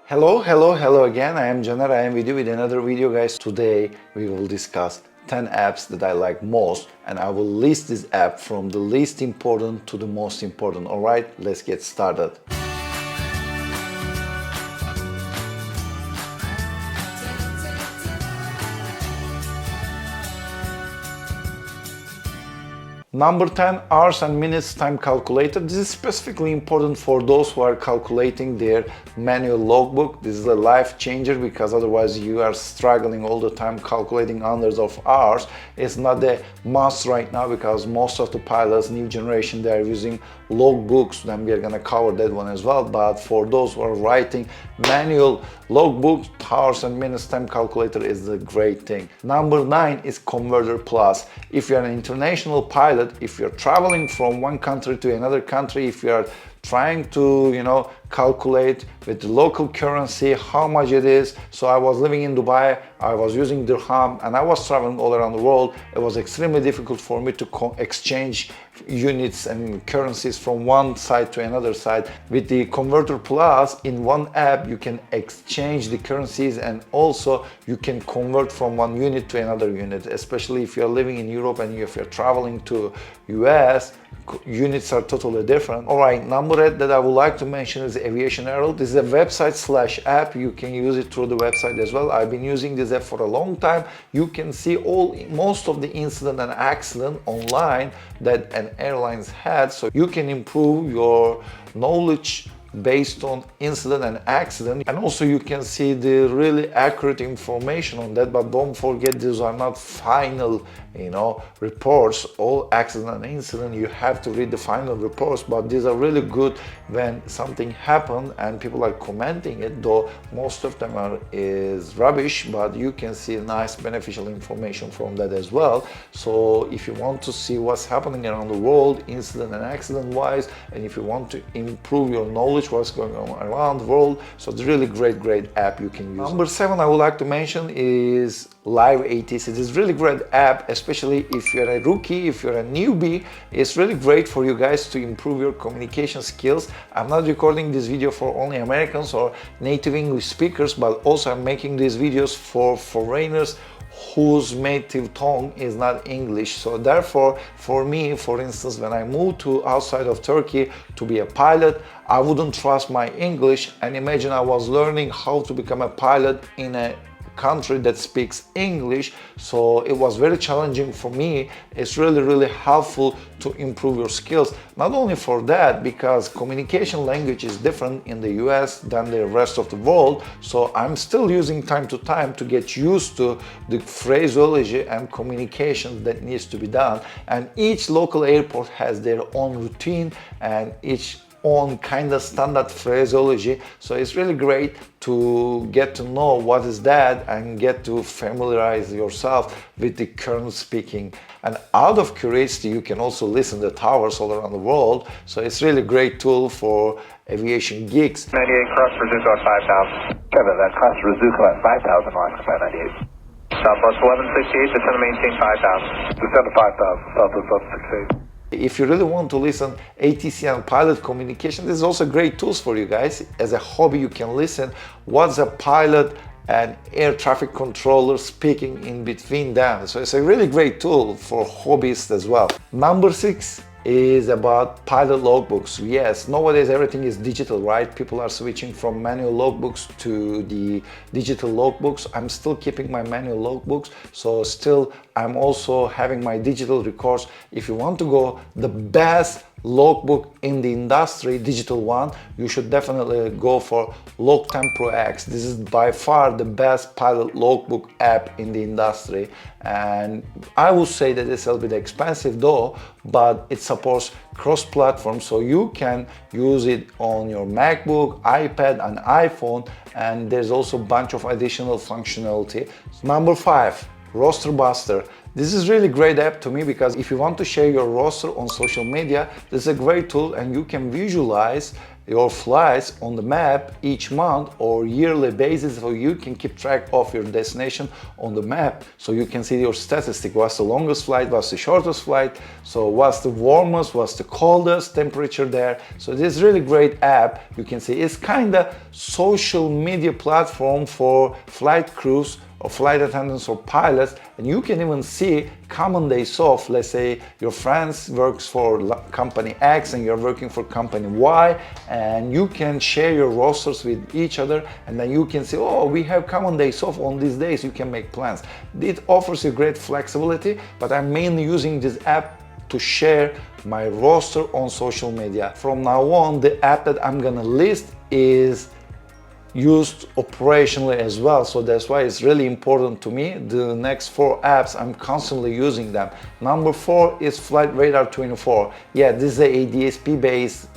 Hello again. I am Caner. I am with you with another video, guys. Today we will discuss 10 apps that I like most, and I will list this app from the least important to the most important. Alright, let's get started. Number 10, hours and minutes time calculator. This is specifically important for those who are calculating their manual logbook. This is a life changer because otherwise you are struggling all the time calculating hundreds of hours. It's not a must right now because most of the pilots, new generation, they are using logbooks. Then we are gonna cover that one as well. But for those who are writing manual logbooks, hours and minutes time calculator is a great thing. Number 9 is Converter Plus. If you're an international pilot, if you're traveling from one country to another country, if you're trying to, calculate with the local currency how much it is. So I was living in Dubai, I was using dirham, and I was traveling all around the world. It was extremely difficult for me to exchange units and currencies from one side to another side. With the Converter Plus, in one app you can exchange the currencies, and also you can convert from one unit to another unit, especially if you're living in Europe and if you're traveling to US. Units are totally different. Alright, number 8 that I would like to mention is Aviation Herald. This is a website/app. You can use it through the website as well. I've been using this app for a long time. You can see most of the incident and accident online that an airline's had, so you can improve your knowledge based on incident and accident, and also you can see the really accurate information on that. But don't forget, these are not final reports. All accident and incident, you have to read the final reports, but these are really good when something happened and people are commenting it, though most of them is rubbish, but you can see nice beneficial information from that as well. So if you want to see what's happening around the world, incident and accident wise, and if you want to improve your knowledge what's going on around the world, so it's really great app you can use. Number 7 I would like to mention is Live ATC. It is really great app, especially if you're a rookie, if you're a newbie. It's really great for you guys to improve your communication skills. I'm not recording this video for only Americans or native English speakers, but also I'm making these videos for foreigners whose native tongue is not English. So therefore, for me, for instance, when I moved to outside of Turkey to be a pilot, I wouldn't trust my English, and imagine I was learning how to become a pilot in a country that speaks English. So it was very challenging for me. It's really helpful to improve your skills. Not only for that, because communication language is different in the US than the rest of the world, so I'm still using time to time to get used to the phraseology and communication that needs to be done. And each local airport has their own routine and each own kind of standard phraseology, so it's really great to get to know what is that and get to familiarize yourself with the current speaking. And out of curiosity, you can also listen to towers all around the world, so it's really a great tool for aviation geeks. 98 cross Rizuko at 5,000. Kevin, that cross Rizuko at 5,000 marks, 598. Southwest 1168, descend to maintain 5,000. Descend to 5,000, Southwest 1168. If you really want to listen ATC and pilot communication, this is also great tools for you guys. As a hobby, you can listen what's a pilot and air traffic controller speaking in between them. So it's a really great tool for hobbyists as well. Number 6 is about pilot logbooks. Yes, nowadays everything is digital, right? People are switching from manual logbooks to the digital logbooks. I'm still keeping my manual logbooks, so still I'm also having my digital records. If you want to go the best logbook in the industry, digital one, you should definitely go for LogTen Pro X. This is by far the best pilot logbook app in the industry, and I would say that it's a little bit expensive though, but it supports cross-platform, so you can use it on your MacBook, iPad and iPhone, and there's also a bunch of additional functionality. Number 5, RosterBuster. This is really great app to me because if you want to share your roster on social media, this is a great tool, and you can visualize your flights on the map each month or yearly basis, so you can keep track of your destination on the map, so you can see your statistic, what's the longest flight, what's the shortest flight, so what's the warmest, what's the coldest temperature there. So this is really great app. You can see it's kind of social media platform for flight crews or flight attendants or pilots, and you can even see common days off. Let's say your friend works for company X and you're working for company Y, and you can share your rosters with each other, and then you can say, oh, we have common days off on these days, you can make plans. It offers you great flexibility, but I'm mainly using this app to share my roster on social media. From now on, the app that I'm gonna list is used operationally as well, so that's why it's really important to me. The next 4 apps, I'm constantly using them. Number 4 is Flight Radar 24. Yeah, this is a DSP based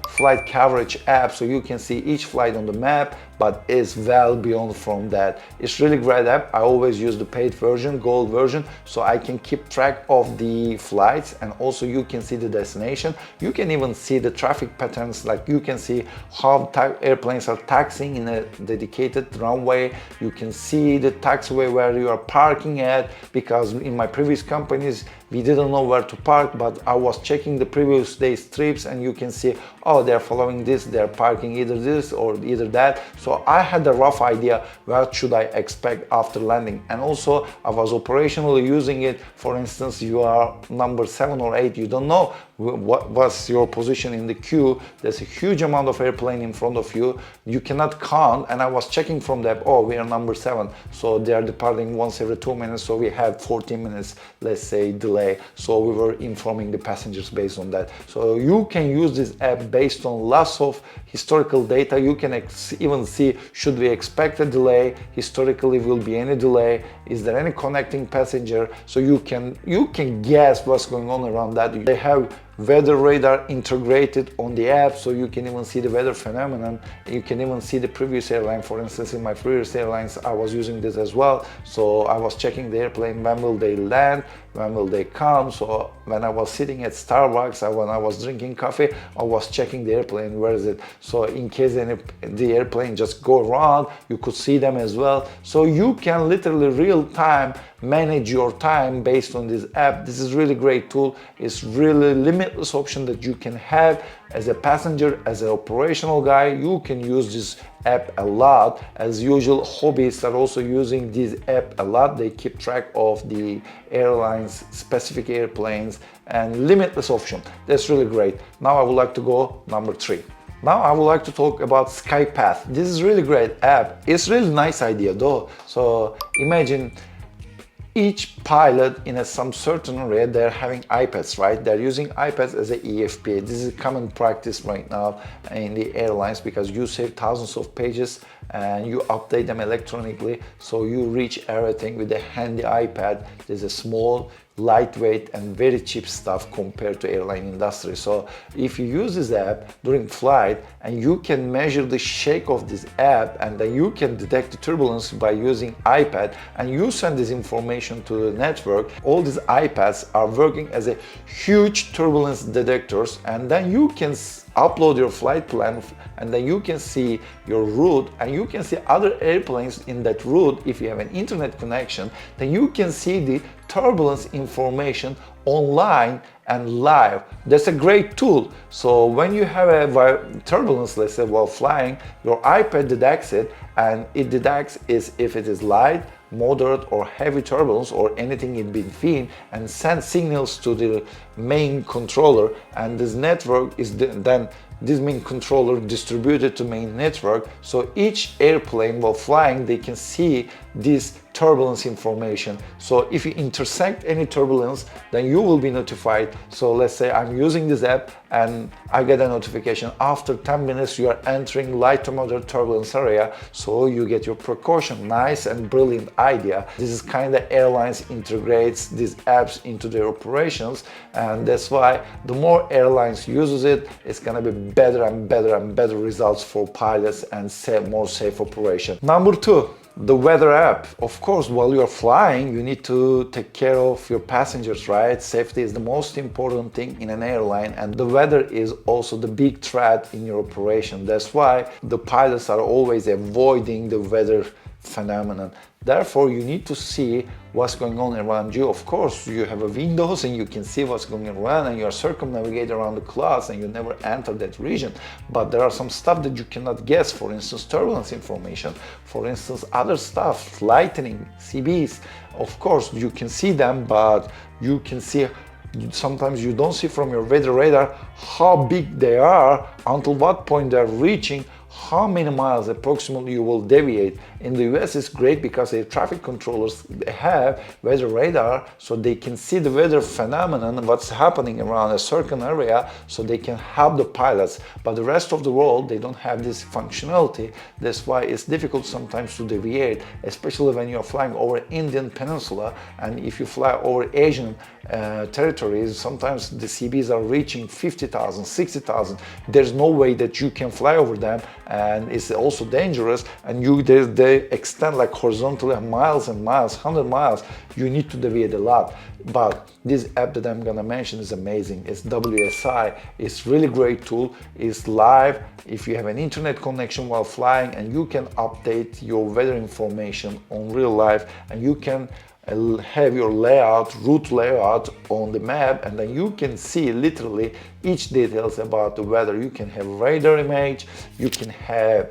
flight coverage app, so you can see each flight on the map, but it's well beyond from that. It's really great app. I always use the paid version, gold version, so I can keep track of the flights, and also you can see the destination. You can even see the traffic patterns, like you can see how airplanes are taxiing in a dedicated runway. You can see the taxiway where you are parking at, because in my previous companies we didn't know where to park, but I was checking the previous day's trips, and you can see, oh, they're following this, they're parking either this or either that. So I had a rough idea what should I expect after landing. And also I was operationally using it. For instance, you are number 7 or 8, you don't know what was your position in the queue. There's a huge amount of airplane in front of you, you cannot count, and I was checking from that, oh, we are number 7, so they are departing once every 2 minutes, so we had 14 minutes, let's say, delay, so we were informing the passengers based on that. So you can use this app based on lots of historical data. You can even see, should we expect a delay, historically will be any delay, is there any connecting passenger, so you can guess what's going on around that. They have weather radar integrated on the app, so you can even see the weather phenomenon. You can even see the previous airline. For instance, in my previous airlines I was using this as well, so I was checking the airplane, when will they land, when will they come. So when I was sitting at Starbucks, when I was drinking coffee, I was checking the airplane, where is it, so in case the airplane just go around, you could see them as well. So you can literally real time manage your time based on this app. This is really great tool. It's really limitless option that you can have as a passenger, as an operational guy. You can use this app a lot. As usual, hobbyists are also using this app a lot. They keep track of the airlines, specific airplanes, and limitless option. That's really great. Now I would like to go number 3. Now I would like to talk about SkyPath. This is really great app. It's really nice idea though. So imagine each pilot in some certain area, they're having iPads, right? They're using iPads as an EFP. This is a common practice right now in the airlines, because you save thousands of pages and you update them electronically, so you reach everything with a handy iPad. There's a small, lightweight and very cheap stuff compared to airline industry. So if you use this app during flight, and you can measure the shake of this app, and then you can detect the turbulence by using iPad, and you send this information to the network, all these iPads are working as a huge turbulence detectors, and then you can upload your flight plan, and then you can see your route, and you can see other airplanes in that route. If you have an internet connection, then you can see the turbulence information online and live. That's a great tool. So when you have a turbulence, let's say while flying, your iPad detects it, and it detects if it is light, moderate or heavy turbulence or anything in between, and sends signals to the main controller, and this network is then this main controller distributed to main network. So each airplane while flying, they can see this turbulence information. So if you intersect any turbulence, then you will be notified. So let's say I'm using this app and I get a notification after 10 minutes you are entering light to moderate turbulence area, so you get your precaution. Nice and brilliant idea. This is kind of airlines integrates these apps into their operations, and that's why the more airlines uses it, it's gonna be better and better and better results for pilots and more safe operation. Number 2. The weather app. Of course, while you're flying, you need to take care of your passengers, right? Safety is the most important thing in an airline, and the weather is also the big threat in your operation. That's why the pilots are always avoiding the weather phenomenon. Therefore, you need to see what's going on around you. Of course, you have a windows and you can see what's going around, and you circumnavigate around the clouds and you never enter that region. But there are some stuff that you cannot guess. For instance, turbulence information. For instance, other stuff, lightning, CBs. Of course, you can see them, but you can see sometimes you don't see from your weather radar how big they are, until what point they're reaching, how many miles approximately you will deviate. In the US it's great because the traffic controllers have weather radar, so they can see the weather phenomenon, what's happening around a certain area, so they can help the pilots. But the rest of the world, they don't have this functionality. That's why it's difficult sometimes to deviate, especially when you're flying over Indian Peninsula, and if you fly over Asian territories, sometimes the CBs are reaching 50,000, 60,000. There's no way that you can fly over them, and it's also dangerous, and they extend like horizontally miles and miles, 100 miles. You need to deviate a lot. But this app that I'm gonna mention is amazing. It's WSI. It's really great tool. It's live if you have an internet connection while flying, and you can update your weather information on real life, and you can have your layout, route layout on the map, and then you can see literally each details about the weather. You can have radar image, you can have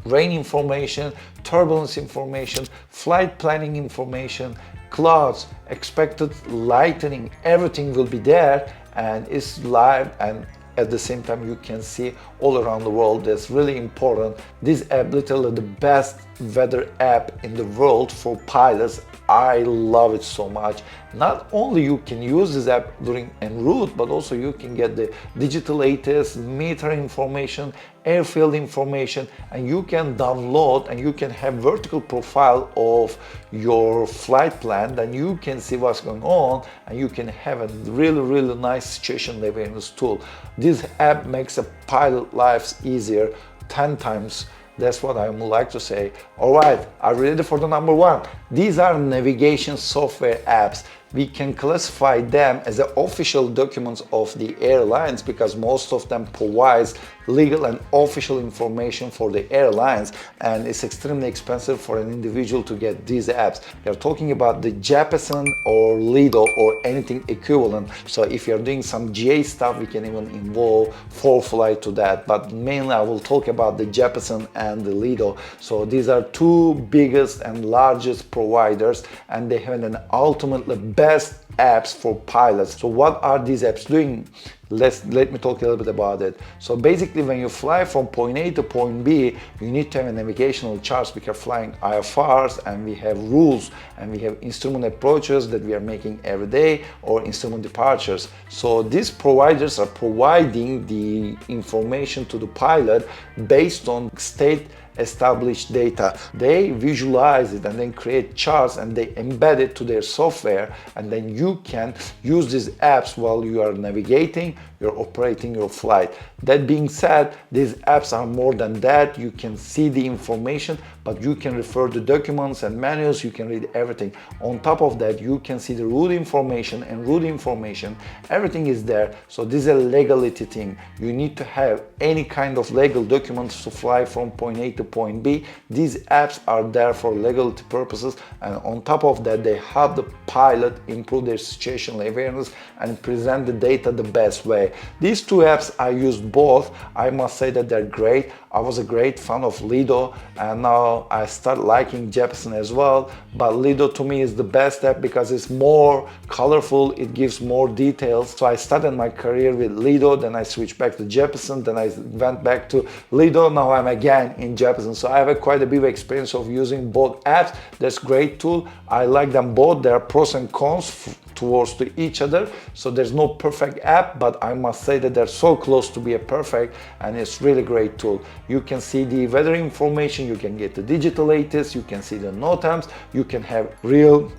rain information, turbulence information, flight planning information, clouds, expected lightning, everything will be there, and it's live, and at the same time you can see all around the world. That's really important. This app literally the best weather app in the world for pilots. I love it so much. Not only you can use this app during en route, but also you can get the digital ATIS, meter information, airfield information, and you can download and you can have vertical profile of your flight plan. Then you can see what's going on, and you can have a really nice situation awareness tool. This app makes a pilot lives easier 10 times. That's what I would like to say. All right, are you ready for the number one? These are navigation software apps. We can classify them as the official documents of the airlines, because most of them provides legal and official information for the airlines, and it's extremely expensive for an individual to get these apps. We are talking about the Jeppesen or Lido or anything equivalent. So if you're doing some GA stuff, we can even involve ForeFlight to that, but mainly I will talk about the Jeppesen and the Lido. So these are two biggest and largest providers, and they have an ultimately best apps for pilots. So what are these apps doing? Let me talk a little bit about it. So basically, when you fly from point A to point B, you need to have a navigational charts. We are flying IFRs, and we have rules, and we have instrument approaches that we are making every day, or instrument departures. So these providers are providing the information to the pilot based on state established data. They visualize it and then create charts, and they embed it to their software, and then you can use these apps while you are navigating, you're operating your flight. That being said, these apps are more than that. You can see the information, but you can refer to documents and manuals, you can read everything. On top of that, you can see the route information and route information, everything is there. So this is a legality thing. You need to have any kind of legal documents to fly from point A to point B. These apps are there for legality purposes, and on top of that, they help the pilot improve their situational awareness and present the data the best way. These two apps, I used both. I must say that they're great. I was a great fan of Lido, and now I start liking Jeppesen as well. But Lido to me is the best app because it's more colorful, it gives more details. So I started my career with Lido, then I switched back to Jeppesen, then I went back to Lido, now I'm again in Jeppesen. So I have quite a big experience of using both apps. That's a great tool. I like them both. There are pros and cons towards to each other, so there's no perfect app, but I must say that they're so close to be a perfect, and it's really great tool. You can see the weather information, you can get the digital ATIS, you can see the NOTAMs, you can have real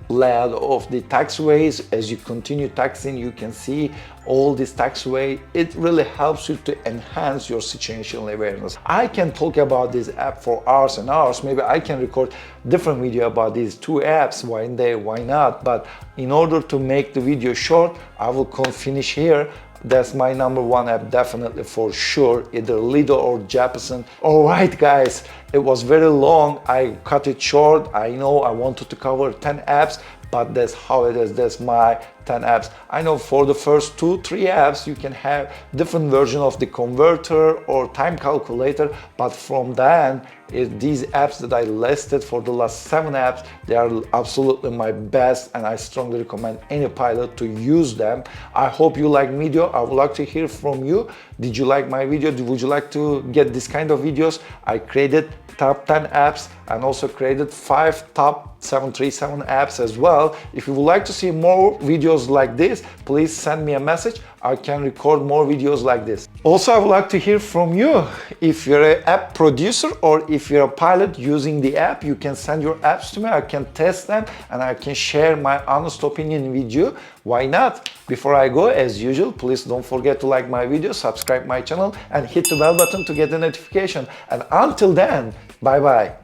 layout of the taxiways. As you continue taxiing, you can see all this taxiway. It really helps you to enhance your situational awareness. I can talk about this app for hours and hours. Maybe I can record different video about these two apps. Why not? But in order to make the video short, I will finish here. That's my #1 app, definitely, for sure, either Lido or Jeppesen. All right, guys, it was very long. I cut it short. I know I wanted to cover 10 apps, but that's how it is. That's my 10 apps. I know for the first 2-3 apps you can have different version of the converter or time calculator, but from then these apps that I listed for the last 7 apps, they are absolutely my best, and I strongly recommend any pilot to use them. I hope you like video. I would like to hear from you. Did you like my video? Would you like to get this kind of videos? I created top 10 apps and also created 5 top 737 apps as well. If you would like to see more videos like this, please send me a message. I can record more videos like this. Also, I would like to hear from you. If you're an app producer or if you're a pilot using the app, you can send your apps to me. I can test them and I can share my honest opinion with you. Why not? Before I go, as usual, please don't forget to like my video, subscribe my channel, and hit the bell button to get the notification. And until then, bye bye.